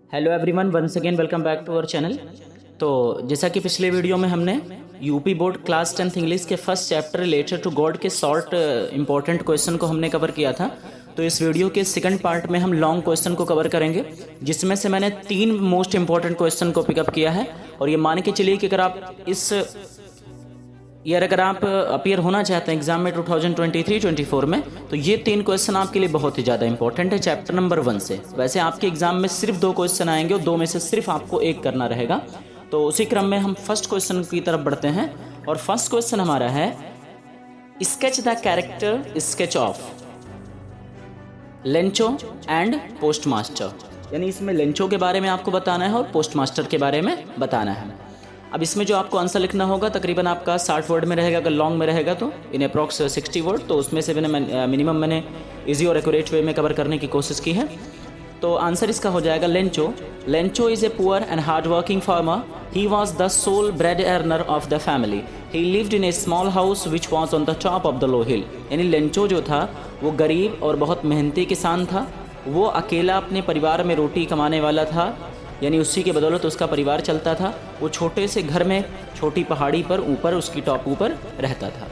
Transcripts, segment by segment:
Hello everyone, once again welcome back to our channel. तो जैसा कि पिछले वीडियो में हमने UP board class 10th English के first chapter related to God के शॉर्ट इंपॉर्टेंट क्वेश्चन को हमने कवर किया था। तो इस वीडियो के सेकंड पार्ट में हम लॉन्ग क्वेश्चन को कवर करेंगे, जिसमें से मैंने 3 मोस्ट इंपॉर्टेंट क्वेश्चन को पिकअप किया है। और ये मान के चलिए कि अगर आप अपीयर होना चाहते हैं एग्जाम में 2023-24 में, तो ये 3 क्वेश्चन आपके लिए बहुत ही ज़्यादा इंपॉर्टेंट है चैप्टर नंबर 1 से। वैसे आपके एग्जाम में सिर्फ 2 क्वेश्चन आएंगे और 2 में से सिर्फ आपको 1 करना रहेगा। तो उसी क्रम में हम फर्स्ट क्वेश्चन की तरफ बढ़ते हैं और फर्स्ट क्वेश्चन हमारा है sketch the character sketch of Lencho and postmaster. यानी इसमें लेंचो के बारे में आपको बताना है और पोस्टमास्टर के बारे में बताना है। अब इसमें जो आपको आंसर लिखना होगा तकरीबन आपका 60 वर्ड में रहेगा, अगर लॉन्ग में रहेगा तो इन अप्रॉक्स 60 वर्ड। तो उसमें से मिनिमम मैंने इजी और एक्यूरेट वे में कवर करने की कोशिश की है। तो आंसर इसका हो जाएगा Lencho. Lencho is a poor and hard working farmer. He was the sole bread earner of the family. He lived in a small house which was on the top of the low hill. यानी Lencho जो था वो गरीब और बहुत मेहनती किसान था। वो अकेला अपने परिवार में रोटी कमाने वाला था, यानी उसी के बदौलत उसका परिवार चलता था। वो छोटे से घर में छोटी पहाड़ी पर ऊपर उसकी टॉप ऊपर रहता था।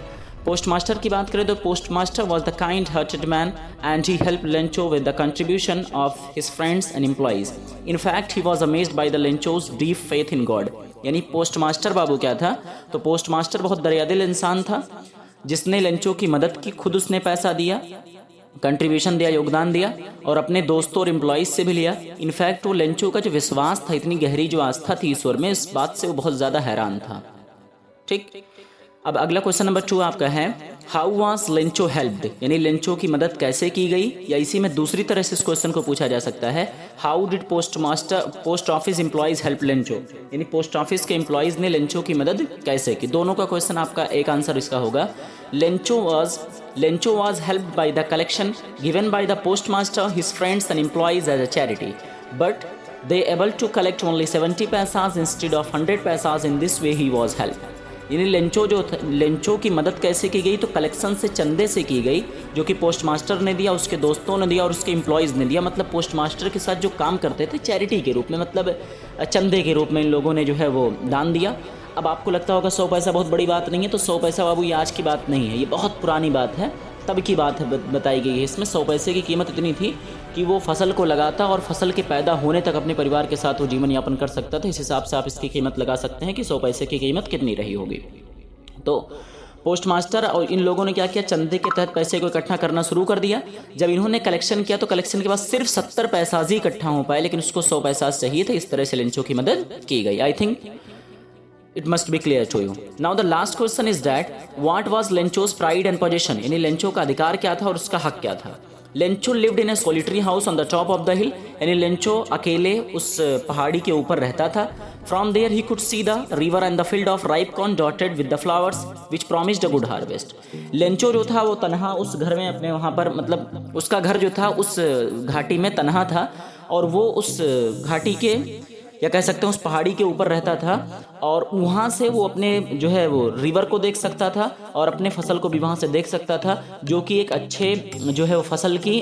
पोस्टमास्टर की बात करें तो postmaster was the kind hearted man and he help Lencho with the contribution of his friends and employees. In fact he was amazed by the Lencho's deep faith in God. यानी postmaster बाबू क्या था, तो postmaster बहुत दरियादिल इंसान था जिसने Lencho की मदद की। खुद उसने पैसा दिया, कंट्रीब्यूशन दिया, योगदान दिया और अपने दोस्तों और एम्प्लॉइज से भी लिया। इनफैक्ट वो लेंचो का जो विश्वास था, इतनी गहरी जो आस्था थी ईश्वर में, इस बात से वो बहुत ज़्यादा हैरान था। ठीक, अब अगला क्वेश्चन नंबर 2 आपका है हाउ वाज लेंचो हेल्प्ड। यानी लेंचो की मदद कैसे की गई, या इसी में दूसरी तरह से इस क्वेश्चन को पूछा जा सकता है how did post office employees help Lencho. यानी पोस्ट ऑफिस के एम्प्लॉइज ने लेंचो की मदद कैसे की। दोनों का क्वेश्चन आपका एक आंसर इसका होगा Lencho was helped by the collection given by the postmaster, his friends and employees as a charity, but they able to collect only 70 paisas instead of 100 paisas. In this way he was helped. यानी Lencho की मदद कैसे की गई, तो collection से, चंदे से की गई, जो कि पोस्टमास्टर ने दिया, उसके दोस्तों ने दिया और उसके एम्प्लॉयज़ ने दिया। मतलब पोस्टमास्टर के साथ जो काम करते थे चैरिटी के रूप में, मतलब चंदे के रूप में इन लोगों ने जो है वो दान दिया। अब आपको लगता होगा 100 पैसा बहुत बड़ी बात नहीं है, तो 100 पैसा बाबू ये आज की बात नहीं है, ये बहुत पुरानी बात है, तब की बात है बताई गई है। इसमें 100 पैसे की कीमत इतनी थी कि वो फसल को लगाता और फसल के पैदा होने तक अपने परिवार के साथ वो जीवन यापन कर सकता था। इस हिसाब से आप इसकी कीमत लगा सकते हैं कि 100 पैसे की कीमत कितनी रही होगी। तो पोस्टमास्टर और इन लोगों ने क्या किया, चंदे के तहत पैसे को इकट्ठा करना शुरू कर दिया। जब इन्होंने कलेक्शन किया तो कलेक्शन के बाद सिर्फ 70 पैसा ही इकट्ठा हो पाए, लेकिन उसको 100 पैसा चाहिए थे। इस तरह से लेंचो की मदद की गई। I think it must be clear to you. Now the last question is that what was Lencho's pride and possession? यानी लेंचो का अधिकार क्या था और उसका हक क्या था। Lencho lived in a solitary house on the top of the hill. यानी लेंचो अकेले उस पहाड़ी के ऊपर रहता था। From there he could see the river and the field of ripe corn dotted with the flowers which promised a good harvest. Lencho जो था वो तन्हा उस घर में अपने वहाँ पर, मतलब उसका घर जो था उस घाटी में तन्हा था और वो उस घाटी के, या कह सकते हैं उस पहाड़ी के ऊपर रहता था और वहाँ से वो अपने जो है वो रिवर को देख सकता था और अपने फसल को भी वहाँ से देख सकता था, जो कि एक अच्छे जो है वो फसल की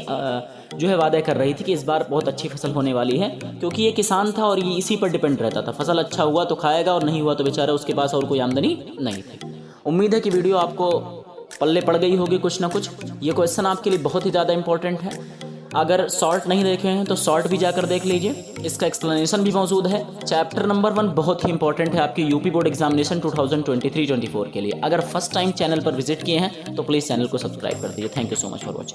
जो है वादा कर रही थी कि इस बार बहुत अच्छी फसल होने वाली है, क्योंकि ये किसान था और ये इसी पर डिपेंड रहता था। फसल अच्छा हुआ तो खाएगा और नहीं हुआ तो बेचारा उसके पास और कोई आमदनी नहीं थी। उम्मीद है कि वीडियो आपको पल्ले पड़ गई होगी कुछ ना कुछ। ये क्वेश्चन आपके लिए बहुत ही ज़्यादा इंपॉर्टेंट है। अगर शॉर्ट नहीं देखे हैं तो शॉर्ट भी जाकर देख लीजिए, इसका एक्सप्लेनेशन भी मौजूद है। चैप्टर नंबर 1 बहुत ही इंपॉर्टेंट है आपके यूपी बोर्ड एग्जामिनेशन 2023-24 के लिए। अगर फर्स्ट टाइम चैनल पर विजिट किए हैं तो प्लीज़ चैनल को सब्सक्राइब कर दीजिए। Thank you so much for watching.